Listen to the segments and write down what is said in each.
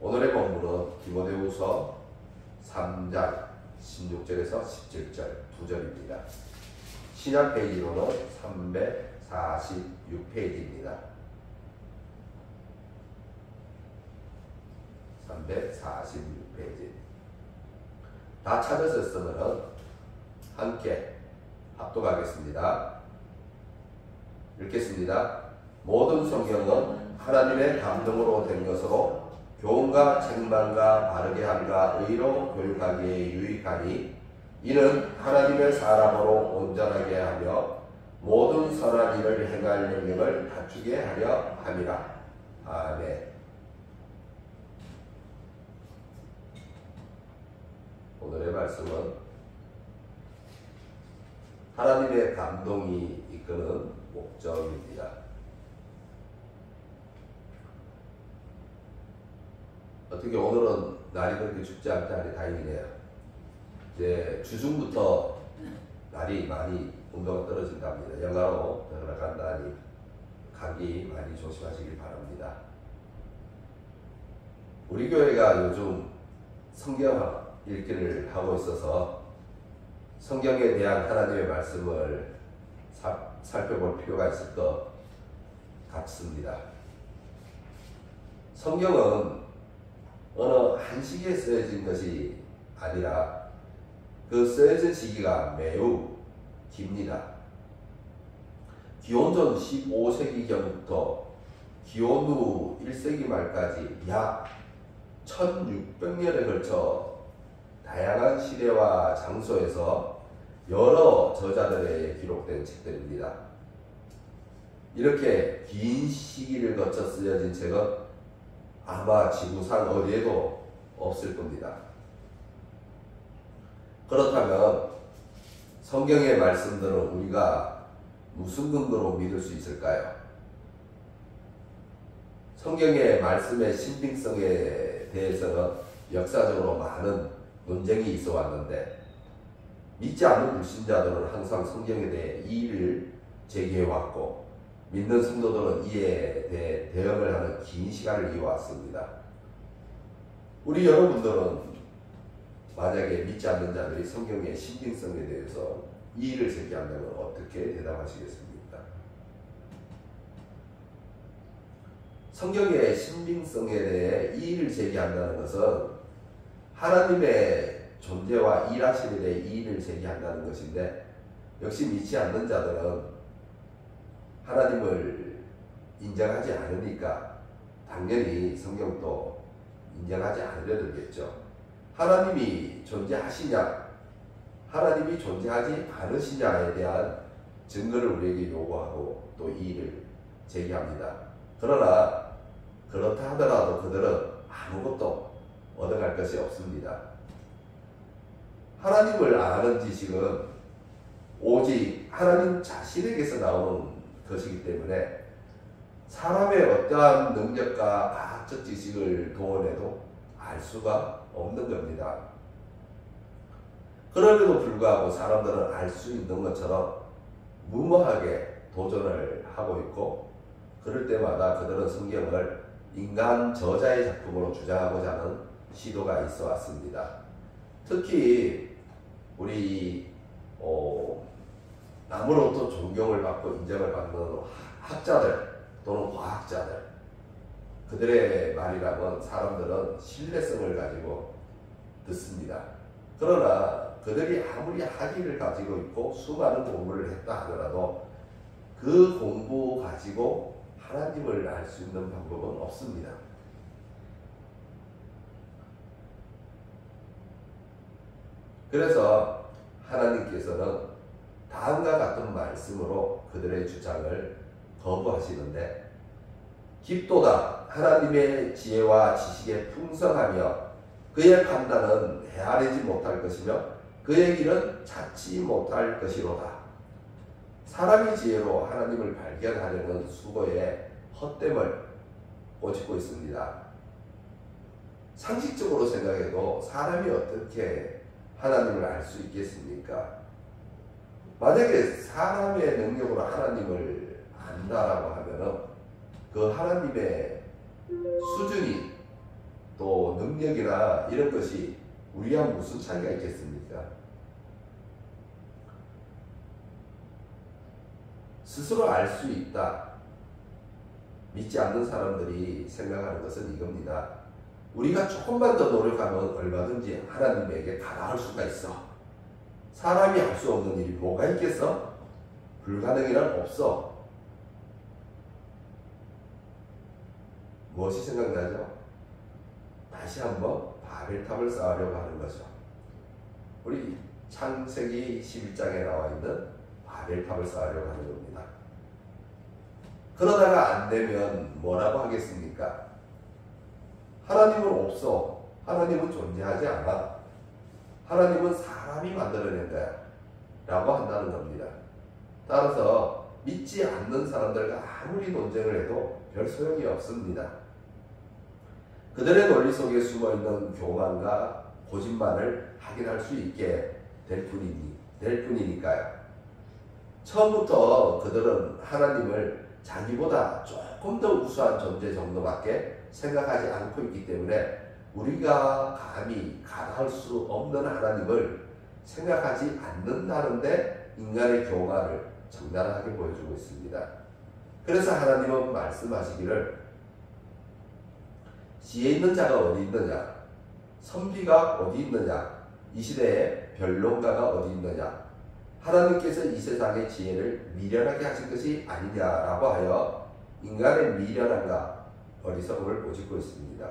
오늘의 본문은 디모데후서 3장 16절에서 17절 2절입니다. 신약 페이지로는 346페이지입니다. 346페이지. 다 찾으셨으면 함께 합독하겠습니다. 읽겠습니다. 모든 성경은 하나님의 감동으로 된 것으로 교훈과 책망과 바르게 함과 의로 교육하기에 유익하니 이는 하나님의 사람으로 온전하게 하며 모든 선한 일을 행할 능력을 갖추게 하려 함이라. 아멘. 오늘의 말씀은 하나님의 감동이 이끄는 목적입니다. 어떻게 오늘은 날이 그렇게 춥지 않다니 다행이네요. 이제 주중부터 날이 많이 온도가 떨어진답니다. 영하로 들어간다니 감기 많이 조심하시길 바랍니다. 우리 교회가 요즘 성경 읽기를 하고 있어서 성경에 대한 하나님의 말씀을 살펴볼 필요가 있을 것 같습니다. 성경은 어느 한 시기에 쓰여진 것이 아니라 그 쓰여진 시기가 매우 깁니다. 기원전 15세기경부터 기원 후 1세기 말까지 약 1600년에 걸쳐 다양한 시대와 장소에서 여러 저자들에 기록된 책들입니다. 이렇게 긴 시기를 거쳐 쓰여진 책은 아마 지구상 어디에도 없을 겁니다. 그렇다면 성경의 말씀들은 우리가 무슨 근거로 믿을 수 있을까요? 성경의 말씀의 신빙성에 대해서는 역사적으로 많은 논쟁이 있어 왔는데 믿지 않는 불신자들은 항상 성경에 대해 이의를 제기해 왔고 믿는 성도들은 이에 대해 대응을 하는 긴 시간을 이어왔습니다. 우리 여러분들은 만약에 믿지 않는 자들이 성경의 신빙성에 대해서 이의를 제기한다면 어떻게 대답하시겠습니까? 성경의 신빙성에 대해 이의를 제기한다는 것은 하나님의 존재와 일하심에 대해 이의를 제기한다는 것인데 역시 믿지 않는 자들은 하나님을 인정하지 않으니까 당연히 성경도 인정하지 않으려 들겠죠. 하나님이 존재하시냐, 하나님이 존재하지 않으시냐에 대한 증거를 우리에게 요구하고 또 이의를 제기합니다. 그러나 그렇다 하더라도 그들은 아무것도 얻어갈 것이 없습니다. 하나님을 아는 지식은 오직 하나님 자신에게서 나오는 것이기 때문에 사람의 어떠한 능력과 과학적 지식을 동원해도 알 수가 없는 겁니다. 그럼에도 불구하고 사람들은 알 수 있는 것처럼 무모하게 도전을 하고 있고 그럴 때마다 그들은 성경을 인간 저자의 작품으로 주장하고자 하는 시도가 있어 왔습니다. 특히 우리 남으로부터 존경을 받고 인정을 받는 학자들 또는 과학자들 그들의 말이라면 사람들은 신뢰성을 가지고 듣습니다. 그러나 그들이 아무리 학위를 가지고 있고 수많은 공부를 했다 하더라도 그 공부 가지고 하나님을 알 수 있는 방법은 없습니다. 그래서 하나님께서는 다음과 같은 말씀으로 그들의 주장을 거부하시는데 깊도다 하나님의 지혜와 지식에 풍성하며 그의 판단은 헤아리지 못할 것이며 그의 길은 찾지 못할 것이로다. 사람의 지혜로 하나님을 발견하려는 수고에 헛됨을 꼬집고 있습니다. 상식적으로 생각해도 사람이 어떻게 하나님을 알 수 있겠습니까? 만약에 사람의 능력으로 하나님을 안다라고 하면은 그 하나님의 수준이 또 뭐 능력이나 이런 것이 우리와 무슨 차이가 있겠습니까? 스스로 알 수 있다. 믿지 않는 사람들이 생각하는 것은 이겁니다. 우리가 조금만 더 노력하면 얼마든지 하나님에게 다가갈 수가 있어. 사람이 할 수 없는 일이 뭐가 있겠어? 불가능이란 없어. 무엇이 생각나죠? 다시 한번 바벨탑을 쌓으려고 하는 거죠. 우리 창세기 11장에 나와 있는 바벨탑을 쌓으려고 하는 겁니다. 그러다가 안 되면 뭐라고 하겠습니까? 하나님은 없어. 하나님은 존재하지 않아. 하나님은 사람이 만들어낸다. 라고 한다는 겁니다. 따라서 믿지 않는 사람들과 아무리 논쟁을 해도 별 소용이 없습니다. 그들의 논리 속에 숨어있는 교만과 거짓말을 확인할 수 있게 될 뿐이니까요. 처음부터 그들은 하나님을 자기보다 조금 더 우수한 존재 정도밖에 생각하지 않고 있기 때문에 우리가 감히 가닿을 수 없는 하나님을 생각하지 않는다는데 인간의 교만을 적나라하게 보여주고 있습니다. 그래서 하나님은 말씀하시기를 지혜 있는 자가 어디 있느냐? 선비가 어디 있느냐? 이 시대에 변론가가 어디 있느냐? 하나님께서 이 세상의 지혜를 미련하게 하신 것이 아니냐라고 하여 인간의 미련함과 어리석음을 꼬집고 있습니다.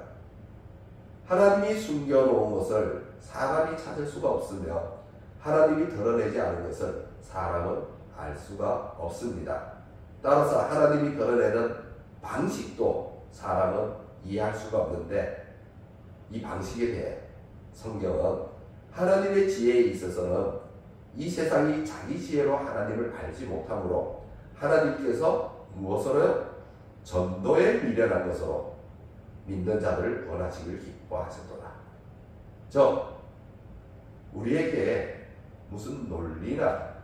하나님이 숨겨놓은 것을 사람이 찾을 수가 없으며 하나님이 드러내지 않은 것을 사람은 알 수가 없습니다. 따라서 하나님이 드러내는 방식도 사람은 이해할 수가 없는데 이 방식에 대해 성경은 하나님의 지혜에 있어서는 이 세상이 자기 지혜로 하나님을 알지 못하므로 하나님께서 무엇으로 전도에 미련한 것으로 믿는 자들을 원하시기를 기뻐하셨도다. 우리에게 무슨 논리나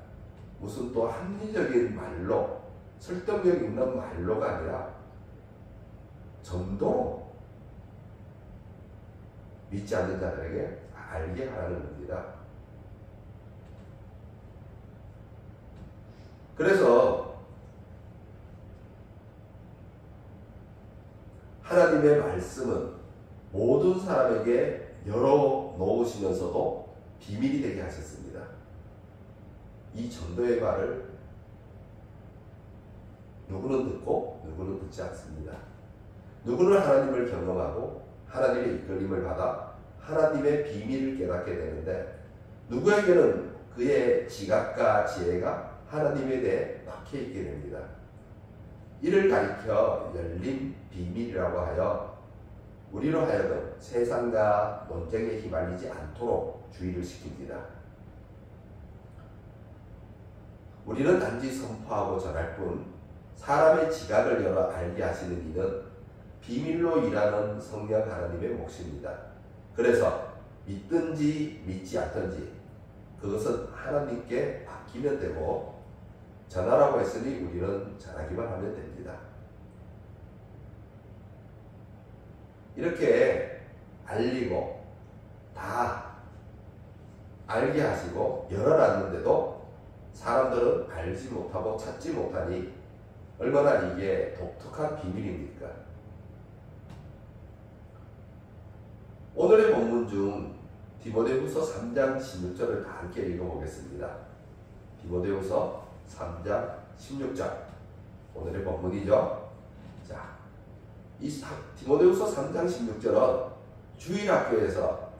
무슨 또 합리적인 말로 설득력 있는 말로가 아니라 전도로 믿지 않는 자들에게 알게 하라는 겁니다. 그래서 하나님의 말씀은 모든 사람에게 열어놓으시면서도 비밀이 되게 하셨습니다. 이 전도의 말을 누구는 듣고 누구는 듣지 않습니다. 누구는 하나님을 경험하고 하나님의 이끌림을 받아 하나님의 비밀을 깨닫게 되는데 누구에게는 그의 지각과 지혜가 하나님에 대해 막혀있게 됩니다. 이를 가리켜 열린 비밀이라고 하여 우리로 하여금 세상과 논쟁에 휘말리지 않도록 주의를 시킵니다. 우리는 단지 선포하고 전할 뿐 사람의 지각을 열어 알게 하시는 이는 비밀로 일하는 성령 하나님의 몫입니다. 그래서 믿든지 믿지 않든지 그것은 하나님께 맡기면 되고 전하라고 했으니 우리는 전하기만 하면 됩니다. 이렇게 알리고 다 알게 하시고 열어놨는데도 사람들은 알지 못하고 찾지 못하니 얼마나 이게 독특한 비밀입니까? 오늘의 본문 중 디모데후서 3장 16절을 다 함께 읽어보겠습니다. 디모데후서 3장 16절 오늘의 본문이죠. 자, 이 디모데후서 3장 16절은 주일학교에서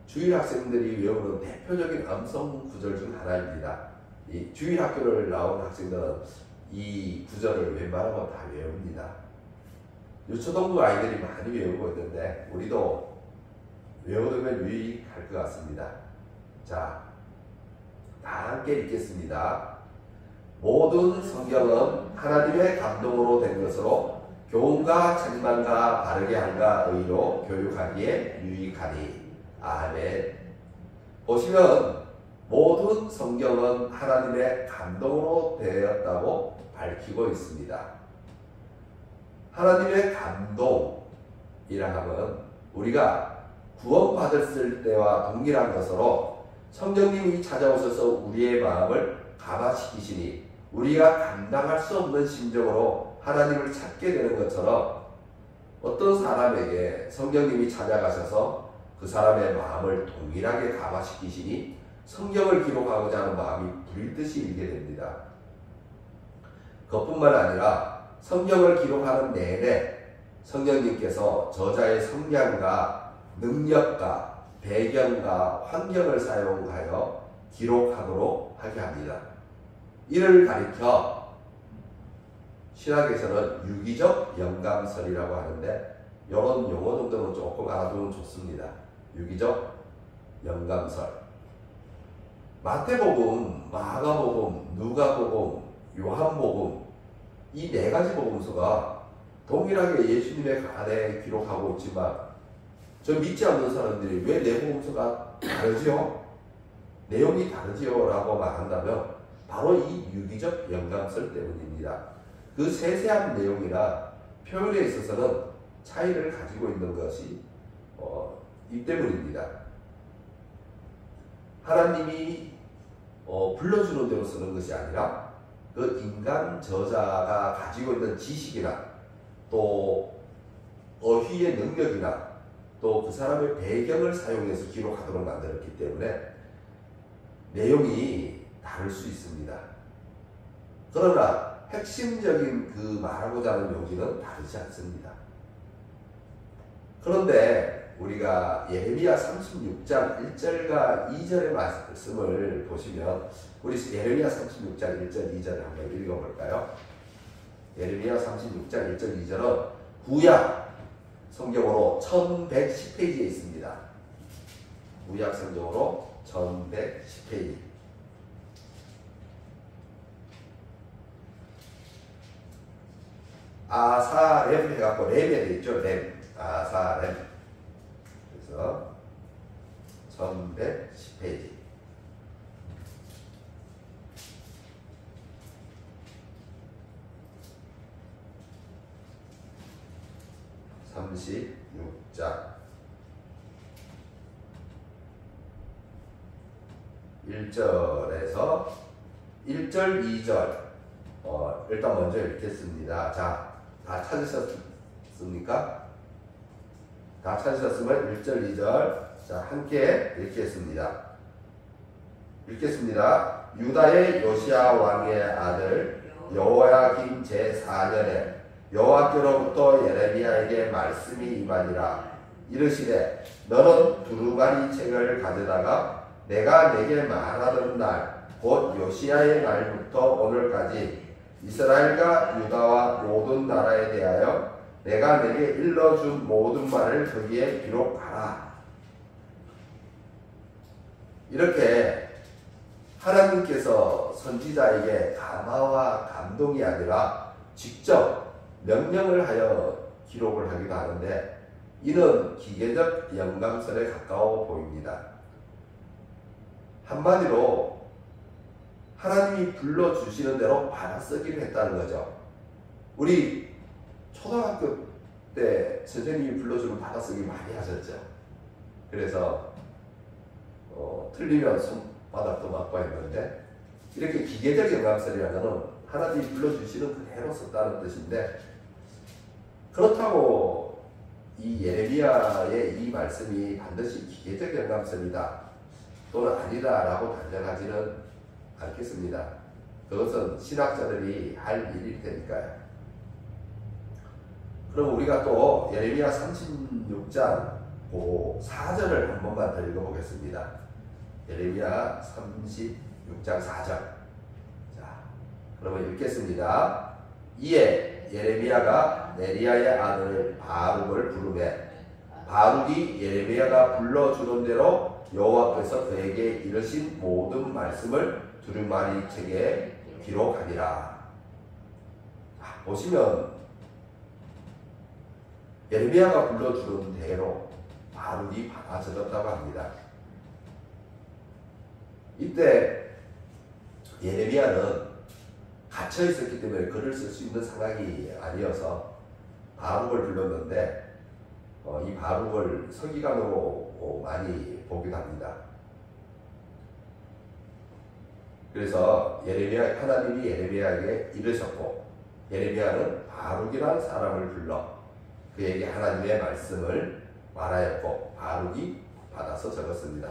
주일학생들이 외우는 대표적인 암송 구절 중 하나입니다. 이 주일학교를 나온 학생들은 이 구절을 웬만하면 다 외웁니다. 유초등부 아이들이 많이 외우고 있는데 우리도 외우면 유익할 것 같습니다. 자, 다 함께 읽겠습니다. 모든 성경은 하나님의 감동으로 된 것으로 교훈과 책망과 바르게 함과 의로 교육하기에 유익하니. 아멘. 보시면 모든 성경은 하나님의 감동으로 되었다고 밝히고 있습니다. 하나님의 감동이라 하면 우리가 구원받았을 때와 동일한 것으로 성령님이 찾아오셔서 우리의 마음을 감화시키시니 우리가 감당할 수 없는 심정으로 하나님을 찾게 되는 것처럼 어떤 사람에게 성령님이 찾아가셔서 그 사람의 마음을 동일하게 감화시키시니 성경을 기록하고자 하는 마음이 불듯이 일게 됩니다. 그것뿐만 아니라 성경을 기록하는 내내 성령님께서 저자의 성향과 능력과 배경과 환경을 사용하여 기록하도록 하게 합니다. 이를 가리켜 신학에서는 유기적 영감설이라고 하는데 이런 용어 정도는 조금 알아두면 좋습니다. 유기적 영감설. 마태복음, 마가복음, 누가복음, 요한복음 이 네 가지 복음서가 동일하게 예수님에 관해 기록하고 있지만 저 믿지 않는 사람들이 왜 내 복음서가 다르지요? 내용이 다르지요? 라고 말한다면 바로 이 유기적 영감설 때문입니다. 그 세세한 내용이나 표현에 있어서는 차이를 가지고 있는 것이 이 때문입니다. 하나님이 불러주는 대로 쓰는 것이 아니라 그 인간 저자가 가지고 있는 지식이나 또 어휘의 능력이나 또 그 사람의 배경을 사용해서 기록하도록 만들었기 때문에 내용이 다를 수 있습니다. 그러나 핵심적인 그 말하고자 하는 용기는 다르지 않습니다. 그런데 우리가 예레미야 36장 1절과 2절의 말씀을 보시면 우리 예레미야 36장 1절 2절 한번 읽어볼까요? 예레미야 36장 1절 2절은 구약 성경으로 1110페이지에 있습니다. 구약 성경으로 1110페이지. 아사렘 해갖고 렘에 되어 있죠. 렘. 아사렘. 그래서 1110페이지. (36장) 1절에서 1절, 2절 일단 먼저 읽겠습니다. 자, 다 찾으셨습니까? 다 찾으셨으면 1절, 2절 자 함께 읽겠습니다. 유다의 요시야 왕의 아들 여호야김 제4년에 여호와께로부터 예레미야에게 말씀이 임하니라. 이르시되 너는 두루마리 책을 가져다가 내가 내게 말하던 날 곧 요시야의 날부터 오늘까지 이스라엘과 유다와 모든 나라에 대하여 내가 내게 일러준 모든 말을 거기에 기록하라. 이렇게 하나님께서 선지자에게 감화와 감동이 아니라 직접 명령을 하여 기록을 하기도 하는데 이는 기계적 영감설에 가까워 보입니다. 한마디로 하나님이 불러주시는 대로 받아쓰기를 했다는 거죠. 우리 초등학교 때 선생님이 불러주면 받아쓰기 많이 하셨죠. 그래서 틀리면 손바닥도 맞고 했는데 이렇게 기계적 영감설이라는 것은 하나님이 불러주시는 그대로 썼다는 뜻인데 그렇다고 이 예레미야의 이 말씀이 반드시 기계적 영감설이다 또는 아니다 라고 단정하지는 않겠습니다. 그것은 신학자들이 할 일일 테니까요. 그럼 우리가 또 예레미야 36장 4절을 한 번만 더 읽어보겠습니다. 예레미야 36장 4절. 자, 그러면 읽겠습니다. 이에 예레미야가 네리야의 아들 바룩을 부르매 바룩이 예레미야가 불러주는 대로 여호와께서 그에게 이르신 모든 말씀을 두루마리 책에 기록하니라. 보시면 예레미야가 불러주는 대로 바룩이 받아들였다고 합니다. 이때 예레미야는 갇혀 있었기 때문에 글을 쓸 수 있는 상황이 아니어서 바룩을 불렀는데 이 바룩을 서기관으로 많이 보기도 합니다. 그래서 하나님이 예레미야에게 이르셨고 예레미야는 바룩이라는 사람을 불러 그에게 하나님의 말씀을 말하였고 바룩이 받아서 적었습니다.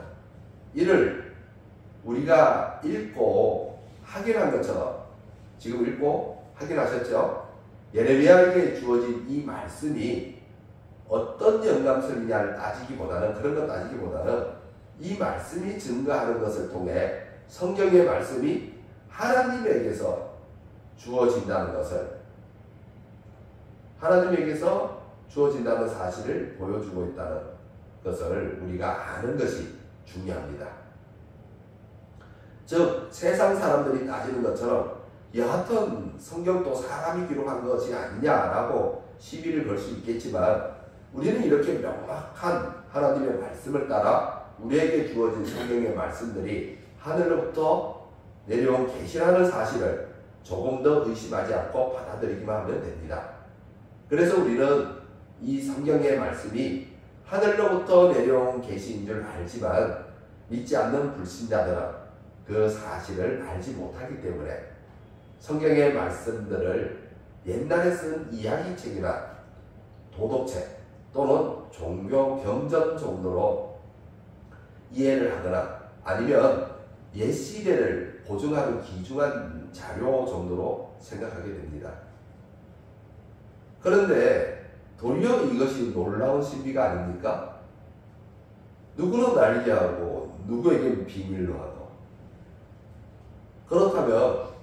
이를 우리가 읽고 확인한 것처럼 지금 읽고 확인하셨죠? 예레미야에게 주어진 이 말씀이 어떤 연감성이냐를 그런 것 따지기보다는 이 말씀이 증거하는 것을 통해 성경의 말씀이 하나님에게서 주어진다는 사실을 보여주고 있다는 것을 우리가 아는 것이 중요합니다. 즉 세상 사람들이 따지는 것처럼 여하튼 성경도 사람이 기록한 것이 아니냐라고 시비를 걸 수 있겠지만 우리는 이렇게 명확한 하나님의 말씀을 따라 우리에게 주어진 성경의 말씀들이 하늘로부터 내려온 계시라는 사실을 조금 더 의심하지 않고 받아들이기만 하면 됩니다. 그래서 우리는 이 성경의 말씀이 하늘로부터 내려온 계시인 줄 알지만 믿지 않는 불신자들은 그 사실을 알지 못하기 때문에 성경의 말씀들을 옛날에 쓴 이야기책이나 도덕책 또는 종교 경전 정도로 이해를 하거나 아니면 옛 시대를 보증하는 귀중한 자료 정도로 생각하게 됩니다. 그런데 도리어 이것이 놀라운 신비가 아닙니까? 누구는 알게 하고 누구에게는 비밀로 하고 그렇다면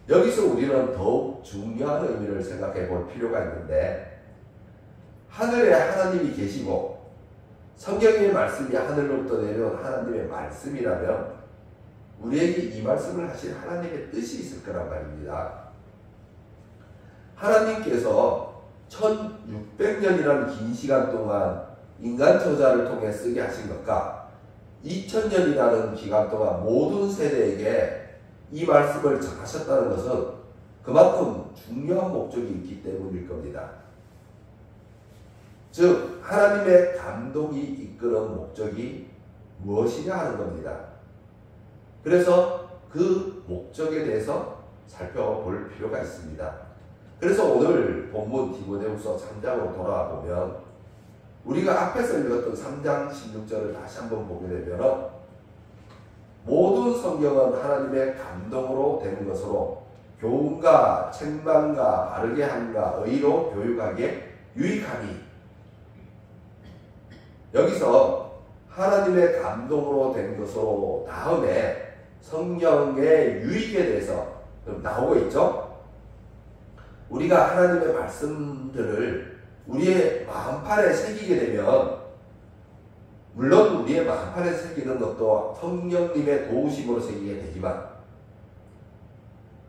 여기서 우리는 더욱 중요한 의미를 생각해 볼 필요가 있는데 하늘에 하나님이 계시고 성경의 말씀이 하늘로부터 내려온 하나님의 말씀이라면 우리에게 이 말씀을 하실 하나님의 뜻이 있을 거란 말입니다. 하나님께서 1600년이라는 긴 시간 동안 인간 저자를 통해 쓰게 하신 것과 2000년이라는 기간 동안 모든 세대에게 이 말씀을 전하셨다는 것은 그만큼 중요한 목적이 있기 때문일 겁니다. 즉 하나님의 감동이 이끄는 목적이 무엇이냐 하는 겁니다. 그래서 그 목적에 대해서 살펴볼 필요가 있습니다. 그래서 오늘 본문 디모데후서 3장으로 돌아와 보면 우리가 앞에서 읽었던 3장 16절을 다시 한번 보게 되면 모든 성경은 하나님의 감동으로 된 것으로 교훈과 책망과 바르게 함과 의로 교육하기에 유익하니 여기서 하나님의 감동으로 된 것으로 다음에 성경의 유익에 대해서 나오고 있죠. 우리가 하나님의 말씀들을 우리의 마음판에 새기게 되면 물론 우리의 마음판에 새기는 것도 성령님의 도우심으로 새기게 되지만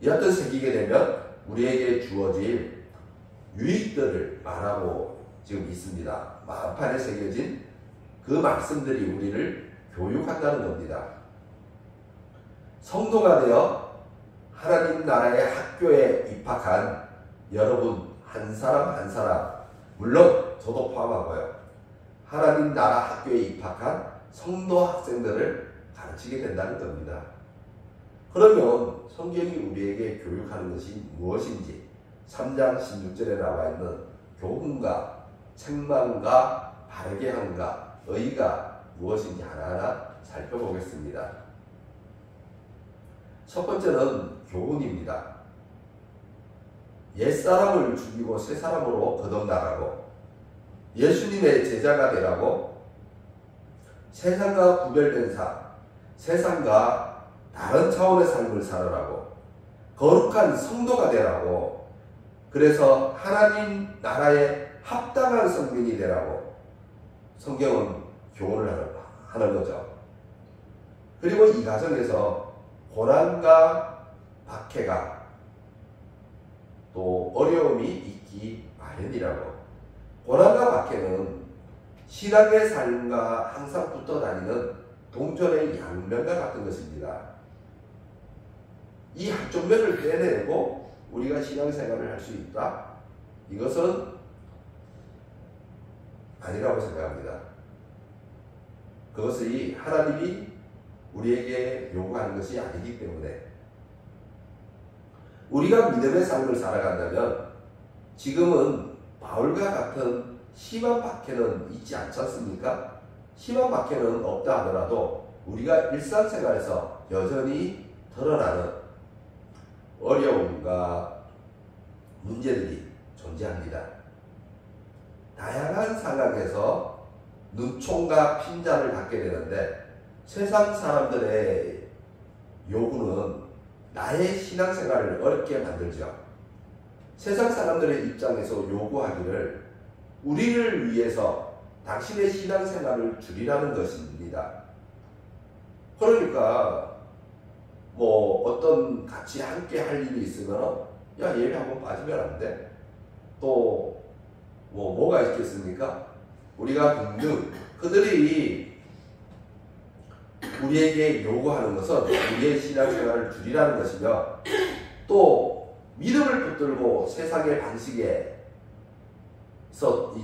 여하튼 새기게 되면 우리에게 주어질 유익들을 말하고 지금 있습니다. 마음판에 새겨진 그 말씀들이 우리를 교육한다는 겁니다. 성도가 되어 하나님 나라의 학교에 입학한 여러분 한 사람 한 사람 물론 저도 포함하고요. 하나님 나라 학교에 입학한 성도 학생들을 가르치게 된다는 겁니다. 그러면 성경이 우리에게 교육하는 것이 무엇인지 3장 16절에 나와 있는 교훈과 책망과 바르게 함과 의가 무엇인지 하나하나 살펴보겠습니다. 첫 번째는 교훈입니다. 옛사람을 죽이고 새사람으로 거듭나라고 예수님의 제자가 되라고 세상과 구별된 삶, 세상과 다른 차원의 삶을 살아라고 거룩한 성도가 되라고 그래서 하나님 나라에 합당한 성민이 되라고 성경은 교훈을 하는 거죠. 그리고 이 과정에서 고난과 박해가 또 어려움이 있기 마련이라고 고난과 박해는 신앙의 삶과 항상 붙어 다니는 동전의 양면과 같은 것입니다. 이 한쪽 면을 빼내고 우리가 신앙생활을 할 수 있다. 이것은 아니라고 생각합니다. 그것이 하나님이 우리에게 요구하는 것이 아니기 때문에 우리가 믿음의 삶을 살아간다면 지금은 바울과 같은 심한 박해는 있지 않지 않습니까? 심한 박해는 없다 하더라도 우리가 일상생활에서 여전히 드러나는 어려움과 문제들이 존재합니다. 다양한 상황에서 눈총과 핀잔을 받게 되는데 세상 사람들의 요구는 나의 신앙생활을 어렵게 만들죠. 세상 사람들의 입장에서 요구하기를 우리를 위해서 당신의 신앙생활을 줄이라는 것입니다. 그러니까 뭐 어떤 같이 함께 할 일이 있으면 야 예배 한번 빠지면 안 돼? 또 뭐가 있겠습니까? 우리가 그들이 우리에게 요구하는 것은 우리의 신앙생활을 줄이라는 것이며 또 믿음을 붙들고 세상의 방식에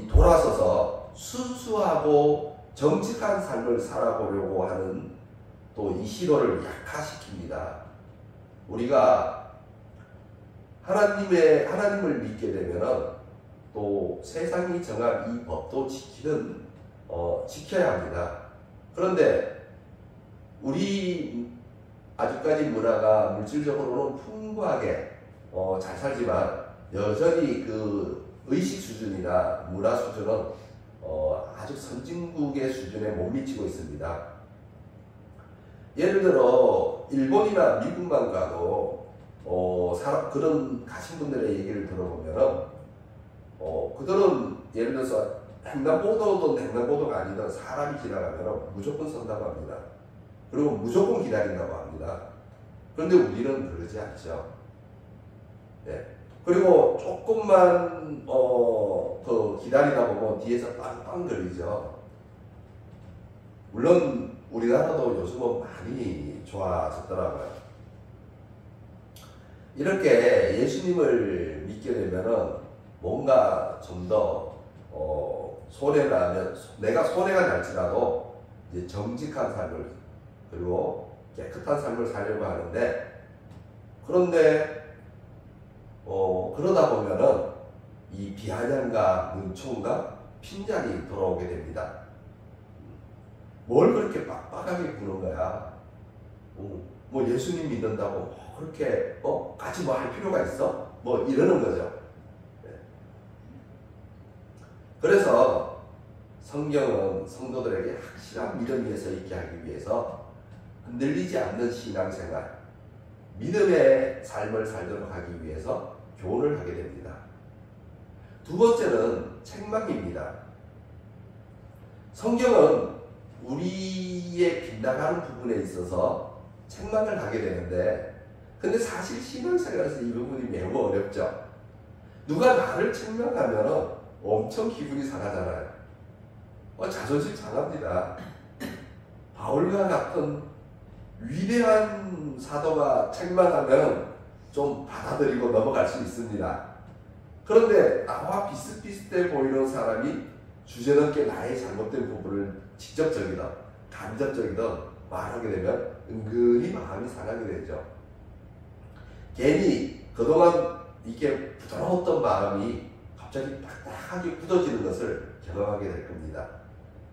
돌아서서 순수하고 정직한 삶을 살아보려고 하는 또 이 시도를 약화시킵니다. 우리가 하나님을 믿게 되면 또 세상이 정한 이 법도 지켜야 합니다. 그런데 우리 아직까지 문화가 물질적으로는 풍부하게 잘 살지만 여전히 그 의식 수준이나 문화 수준은 아주 선진국의 수준에 못 미치고 있습니다. 예를 들어 일본이나 미국만 가도 그런 가신 분들의 얘기를 들어보면은 그들은 예를 들어서 횡단보도든 횡단보도가 아니든 사람이 지나가면 무조건 선다고 합니다. 그리고 무조건 기다린다고 합니다. 그런데 우리는 그러지 않죠. 네. 그리고 조금만 더 기다리다 보면 뒤에서 빵빵거리죠. 물론 우리나라도 요즘은 많이 좋아졌더라고요. 이렇게 예수님을 믿게 되면은 뭔가 좀 더 내가 손해가 날지라도 이제 정직한 삶을 그리고 깨끗한 삶을 살려고 하는데 그런데 그러다 보면은 이 비아냥과 눈총과 핀잔이 돌아오게 됩니다. 뭘 그렇게 빡빡하게 구는 거야? 뭐 예수님 믿는다고 그렇게 같이 뭐 할 필요가 있어? 뭐 이러는 거죠. 네. 그래서 성경은 성도들에게 확실한 믿음 위에 서 있게 하기 위해서 흔들리지 않는 신앙생활, 믿음의 삶을 살도록 하기 위해서 교훈을 하게 됩니다. 두 번째는 책망입니다. 성경은 우리의 빗나가는 부분에 있어서 책망을 하게 되는데 근데 사실 신앙생활에서 이 부분이 매우 어렵죠. 누가 나를 책망하면 엄청 기분이 상하잖아요. 자존심 상합니다. 바울과 같은 위대한 사도가 책망하면 좀 받아들이고 넘어갈 수 있습니다. 그런데 나와 비슷비슷해 보이는 사람이 주제넘게 나의 잘못된 부분을 직접적이든 간접적이든 말하게 되면 은근히 마음이 상하게 되죠. 괜히 그동안 이게 부드러웠던 마음이 갑자기 딱딱하게 굳어지는 것을 경험하게 될 겁니다.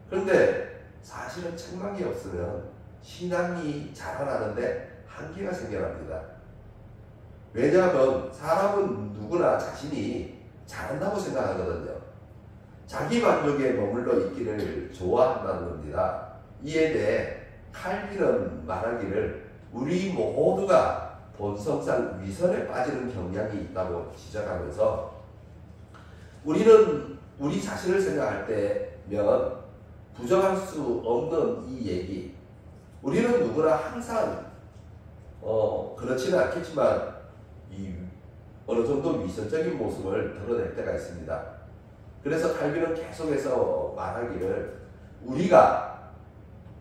그런데 사실은 책망이 없으면 신앙이 자라나는데 한계가 생겨납니다. 왜냐하면 사람은 누구나 자신이 잘한다고 생각하거든요. 자기 만족에 머물러 있기를 좋아한다는 겁니다. 이에 대해 칼빈은 말하기를 우리 모두가 본성상 위선에 빠지는 경향이 있다고 지적하면서 우리는 우리 자신을 생각할 때면 부정할 수 없는 이 얘기 우리는 누구나 항상 그렇지는 않겠지만 어느 정도 위선적인 모습을 드러낼 때가 있습니다. 그래서 칼빈은 계속해서 말하기를 우리가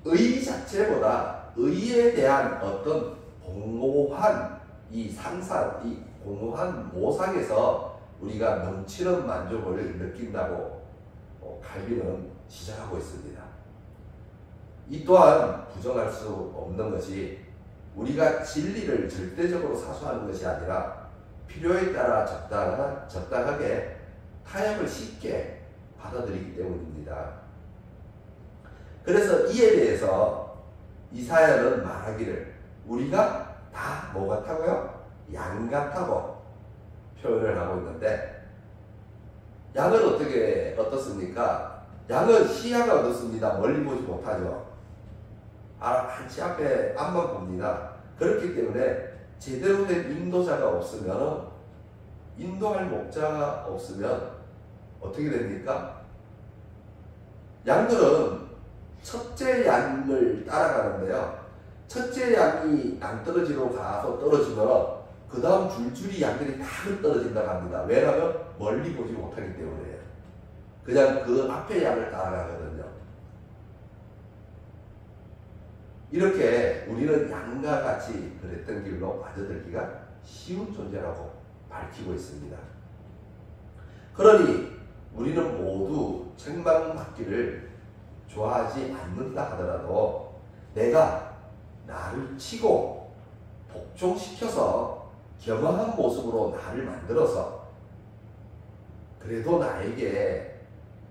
의 자체보다 의에 대한 어떤 공모한 이 상상, 이 공모한 모상에서 우리가 넘치는 만족을 느낀다고 갈비는 시작하고 있습니다. 이 또한 부정할 수 없는 것이 우리가 진리를 절대적으로 사수하는 것이 아니라 필요에 따라 적당하게 타협을 쉽게 받아들이기 때문입니다. 그래서 이에 대해서 이사야는 말하기를 우리가 다 뭐 같다고요? 양 같다고 표현을 하고 있는데, 양은 어떻습니까? 양은 시야가 어떻습니다. 멀리 보지 못하죠. 한치 앞에 앞만 봅니다. 그렇기 때문에 제대로 된 인도자가 없으면, 인도할 목자가 없으면 어떻게 됩니까? 양들은 첫째 양을 따라가는데요. 첫째 양이 낭떠러지로 가서 떨어지면 그 다음 줄줄이 양들이 다 떨어진다고 합니다. 왜냐하면 멀리 보지 못하기 때문에요. 그냥 그 앞에 양을 따라가거든요. 이렇게 우리는 양과 같이 그랬던 길로 빠져들기가 쉬운 존재라고 밝히고 있습니다. 그러니 우리는 모두 책망받기를 좋아하지 않는다 하더라도 내가 나를 치고 복종시켜서 겸허한 모습으로 나를 만들어서 그래도 나에게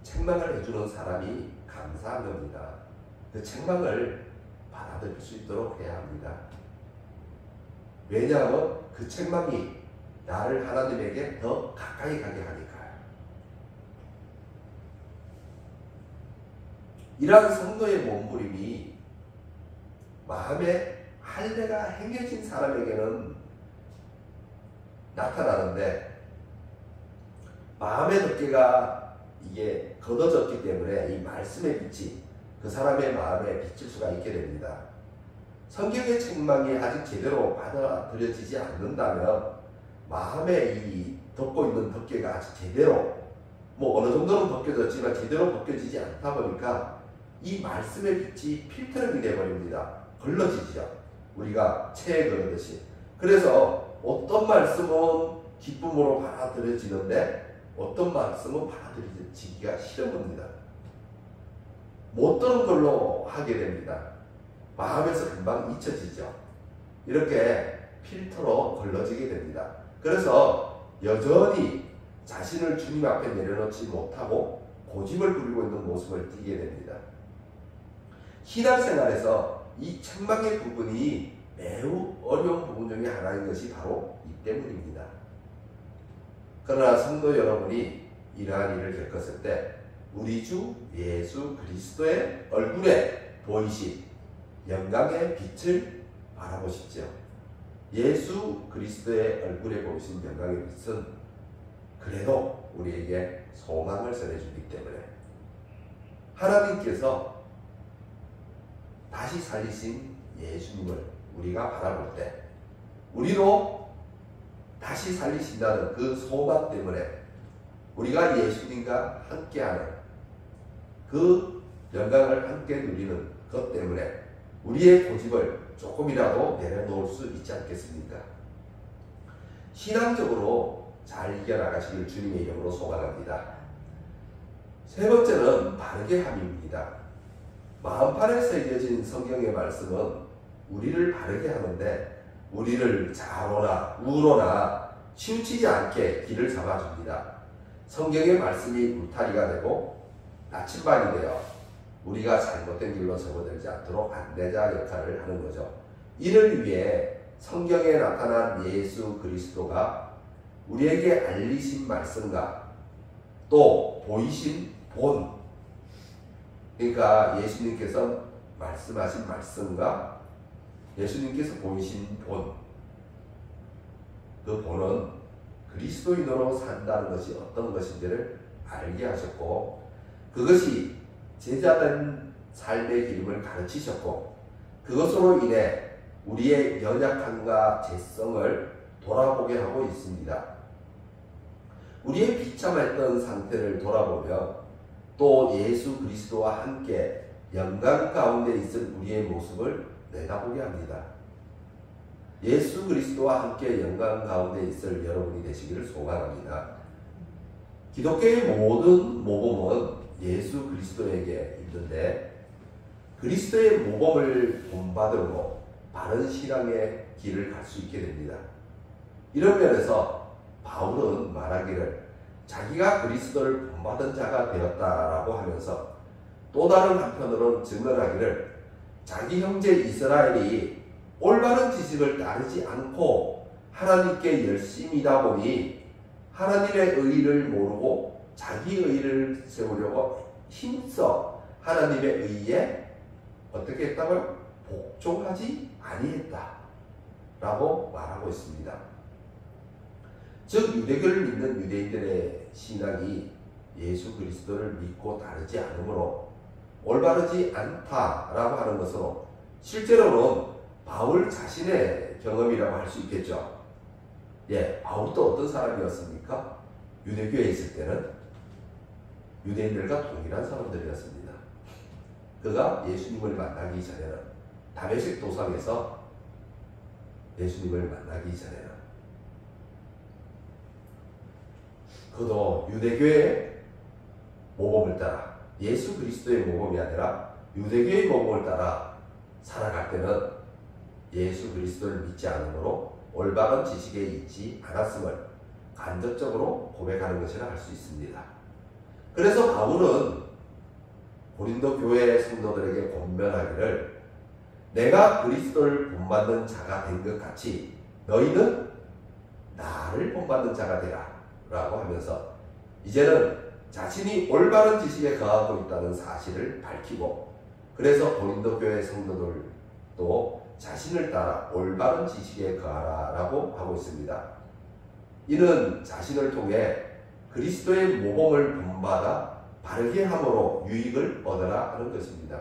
책망을 해주는 사람이 감사한 겁니다. 그 책망을 받아들일 수 있도록 해야 합니다. 왜냐하면 그 책망이 나를 하나님에게 더 가까이 가게 하니까요. 이러한 성도의 몸부림이 마음에 할례가 행해진 사람에게는 나타나는데, 마음의 덮개가 이게 걷어졌기 때문에 이 말씀의 빛이 그 사람의 마음에 비칠 수가 있게 됩니다. 성경의 책망이 아직 제대로 받아들여지지 않는다면 마음에 이 덮고 있는 덮개가 아직 제대로 어느 정도는 벗겨졌지만 제대로 벗겨지지 않다 보니까 이 말씀의 빛이 필터링이 되어버립니다. 걸러지죠. 우리가 체에 걸르듯이. 그래서 어떤 말씀은 기쁨으로 받아들여지는데 어떤 말씀은 받아들여지기가 싫은 겁니다. 못 들은 걸로 하게 됩니다. 마음에서 금방 잊혀지죠. 이렇게 필터로 걸러지게 됩니다. 그래서 여전히 자신을 주님 앞에 내려놓지 못하고 고집을 부리고 있는 모습을 띠게 됩니다. 신앙생활에서 이 책망의 부분이 매우 어려운 부분 중에 하나인 것이 바로 이 때문입니다. 그러나 성도 여러분이 이러한 일을 겪었을 때 우리 주 예수 그리스도의 얼굴에 보이신 영광의 빛을 바라보십시오. 예수 그리스도의 얼굴에 보이신 영광의 빛은 그래도 우리에게 소망을 전해주기 때문에 하나님께서 다시 살리신 예수님을 우리가 바라볼 때 우리도 다시 살리신다는 그 소망 때문에 우리가 예수님과 함께하는 그 영광을 함께 누리는 것 때문에 우리의 고집을 조금이라도 내려놓을 수 있지 않겠습니까? 신앙적으로 잘 이겨나가시길 주님의 이름으로 소망합니다. 세 번째는 바르게 함입니다. 마음판에 새겨진 성경의 말씀은 우리를 바르게 하는데 우리를 좌로나 우로나 치우치지 않게 길을 잡아줍니다. 성경의 말씀이 울타리가 되고 나침반이 되어 우리가 잘못된 길로 접어들지 않도록 안내자 역할을 하는 거죠. 이를 위해 성경에 나타난 예수 그리스도가 우리에게 알리신 말씀과 또 보이신 본, 그러니까 예수님께서 말씀하신 말씀과 예수님께서 보이신 본, 그 본은 그리스도인으로 산다는 것이 어떤 것인지를 알게 하셨고 그것이 제자된 삶의 기름을 가르치셨고 그것으로 인해 우리의 연약함과 죄성을 돌아보게 하고 있습니다. 우리의 비참했던 상태를 돌아보며 또 예수 그리스도와 함께 영광 가운데 있을 우리의 모습을 내다보게 합니다. 예수 그리스도와 함께 영광 가운데 있을 여러분이 되시기를 소망합니다. 기독교의 모든 모범은 예수 그리스도에게 있는데 그리스도의 모범을 본받음으로 바른 신앙의 길을 갈 수 있게 됩니다. 이런 면에서 바울은 말하기를 자기가 그리스도를 본받은 자가 되었다라고 하면서 또 다른 한편으로는 증언하기를 자기 형제 이스라엘이 올바른 지식을 따르지 않고 하나님께 열심이다 보니 하나님의 의의를 모르고 자기 의의를 세우려고 힘써 하나님의 의의에 어떻게 했다고요? 복종하지 아니했다 라고 말하고 있습니다. 즉 유대교를 믿는 유대인들의 신앙이 예수 그리스도를 믿고 따르지 않으므로 올바르지 않다라고 하는 것으로 실제로는 바울 자신의 경험이라고 할 수 있겠죠. 바울도 어떤 사람이었습니까? 유대교에 있을 때는 유대인들과 동일한 사람들이었습니다. 그가 예수님을 만나기 전에는 다메섹 도상에서 예수님을 만나기 전에는 그도 유대교의 모범을 따라 예수 그리스도의 모범이 아니라 유대교의 모범을 따라 살아갈 때는 예수 그리스도를 믿지 않으므로 올바른 지식에 있지 않았음을 간접적으로 고백하는 것이라 할 수 있습니다. 그래서 바울은 고린도 교회 성도들에게 권면하기를 내가 그리스도를 본받는 자가 된 것 같이 너희는 나를 본받는 자가 되라 라고 하면서 이제는 자신이 올바른 지식에 거하고 있다는 사실을 밝히고 그래서 고린도 교회 성도들도 자신을 따라 올바른 지식에 거하라 라고 하고 있습니다. 이는 자신을 통해 그리스도의 모범을 본받아 바르게 함으로 유익을 얻으라 하는 것입니다.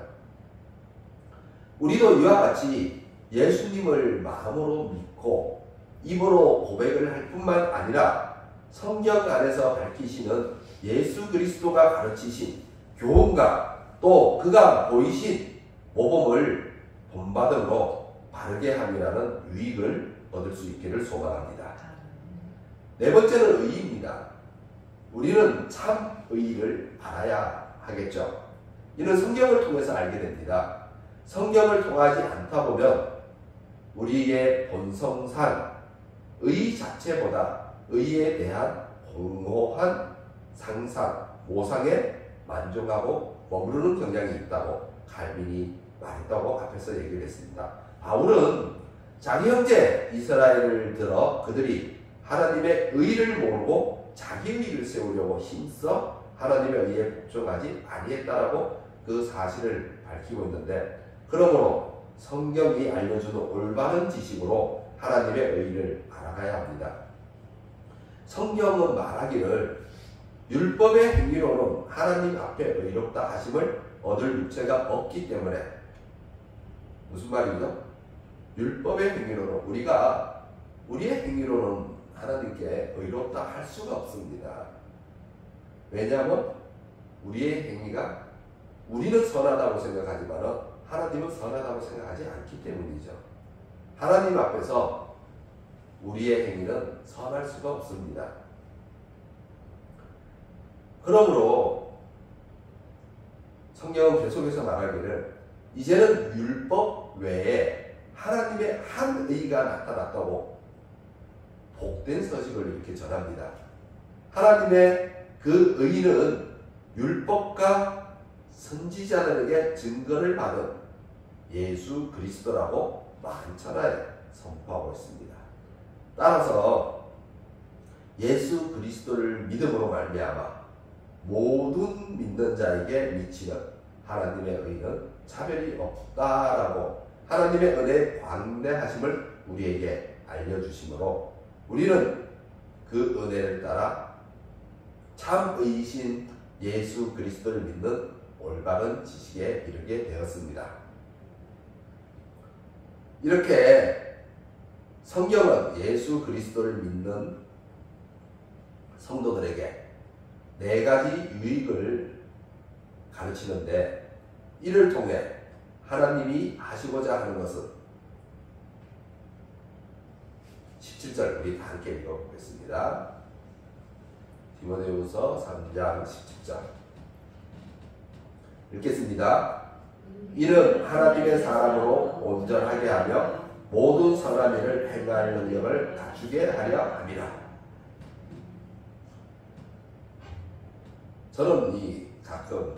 우리도 이와 같이 예수님을 마음으로 믿고 입으로 고백을 할 뿐만 아니라 성경 안에서 밝히시는 예수 그리스도가 가르치신 교훈과 또 그가 보이신 모범을 본받음으로 바르게 함이라는 유익을 얻을 수 있기를 소망합니다. 네 번째는 의의입니다. 우리는 참 의의를 알아야 하겠죠. 이는 성경을 통해서 알게 됩니다. 성경을 통하지 않다 보면 우리의 본성상 의의 자체보다 의의에 대한 공허한 상상, 모상에 만족하고 머무르는 경향이 있다고 칼빈이 말했다고 앞에서 얘기를 했습니다. 바울은 자기 형제 이스라엘을 들어 그들이 하나님의 의를 모르고 자기 의를 세우려고 힘써 하나님의 의에 복종하지 아니했다라고 그 사실을 밝히고 있는데 그러므로 성경이 알려주는 올바른 지식으로 하나님의 의를 알아가야 합니다. 성경은 말하기를 율법의 행위로는 하나님 앞에 의롭다 하심을 얻을 육체가 없기 때문에 무슨 말이죠? 율법의 행위로는 우리가 우리의 행위로는 하나님께 의롭다 할 수가 없습니다. 왜냐하면 우리의 행위가 우리는 선하다고 생각하지만 하나님은 선하다고 생각하지 않기 때문이죠. 하나님 앞에서 우리의 행위는 선할 수가 없습니다. 그러므로 성경은 계속해서 말하기를 이제는 율법 외에 하나님의 한 의가 나타났다고 복된 서식을 이렇게 전합니다. 하나님의 그 의는 율법과 선지자들에게 증거를 받은 예수 그리스도라고 만천하에 선포하고 있습니다. 따라서 예수 그리스도를 믿음으로 말미암아 모든 믿는 자에게 미치는 하나님의 의는 차별이 없다라고 하나님의 은혜의 광대하심을 우리에게 알려주심으로 우리는 그 은혜를 따라 참 의이신 예수 그리스도를 믿는 올바른 지식에 이르게 되었습니다. 이렇게 성경은 예수 그리스도를 믿는 성도들에게 네 가지 유익을 가르치는데 이를 통해 하나님이 하시고자 하는 것은 17절 우리 다 함께 읽어보겠습니다. 디모데후서 3장 17절 읽겠습니다. 이는 하나님의 사람으로 온전하게 하며 모든 선한 일을 행할 능력을 갖추게 하려 함이라. 저는 이 가끔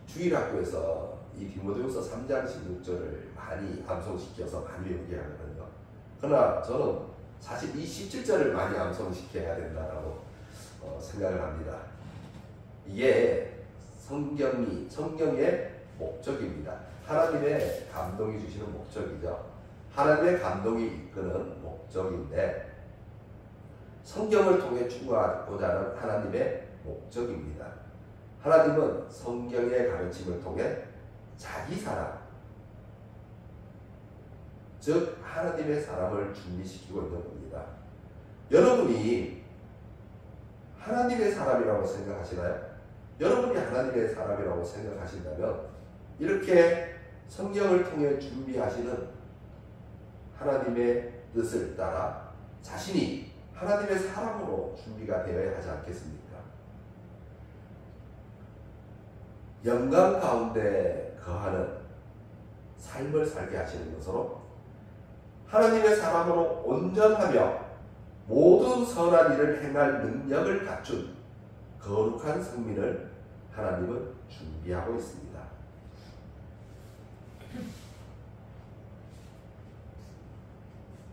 주일학교에서 이 디모데후서 3장 16절을 많이 암송시켜서 많이 연기하거든요. 그러나 저는 사실 이 17절을 많이 암송시켜야 된다라고 생각을 합니다. 이게 성경의 목적입니다. 하나님의 감동이 주시는 목적이죠. 하나님의 감동이 이끄는 목적인데 성경을 통해 추구하고자 하는 하나님의 목적입니다. 하나님은 성경의 가르침을 통해 자기 사람, 즉 하나님의 사람을 준비시키고 있는 겁니다. 여러분이 하나님의 사람이라고 생각하시나요? 여러분이 하나님의 사람이라고 생각하신다면 이렇게 성경을 통해 준비하시는 하나님의 뜻을 따라 자신이 하나님의 사람으로 준비가 되어야 하지 않겠습니까? 영광 가운데 거하는 삶을 살게 하시는 것으로 하나님의 사람으로 온전하며 모든 선한 일을 행할 능력을 갖춘 거룩한 성민을 하나님은 준비하고 있습니다.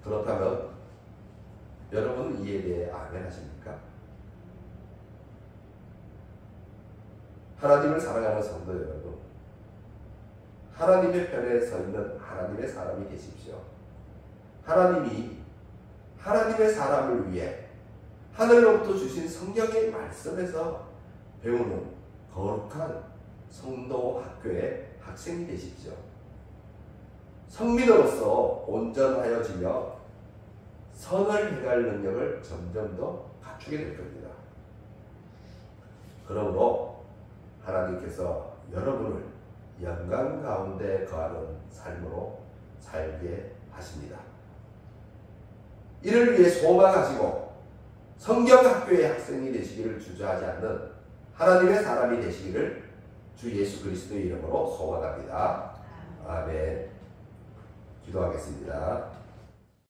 그렇다면 여러분은 이에 대해 아멘 하십니까? 하나님을 사랑하는 성도 여러분, 하나님의 편에 서 있는 하나님의 사람이 되십시오. 하나님이 하나님의 사람을 위해 하늘로부터 주신 성경의 말씀에서 배우는 거룩한 성도 학교의 학생이 되십시오. 성민으로서 온전하여지며 선을 행할 능력을 점점 더 갖추게 될 겁니다. 그러므로 하나님께서 여러분을 영광 가운데 거하는 삶으로 살게 하십니다. 이를 위해 소망하시고 성경학교의 학생이 되시기를 주저하지 않는 하나님의 사람이 되시기를 주 예수 그리스도의 이름으로 소원합니다. 아멘. 기도하겠습니다.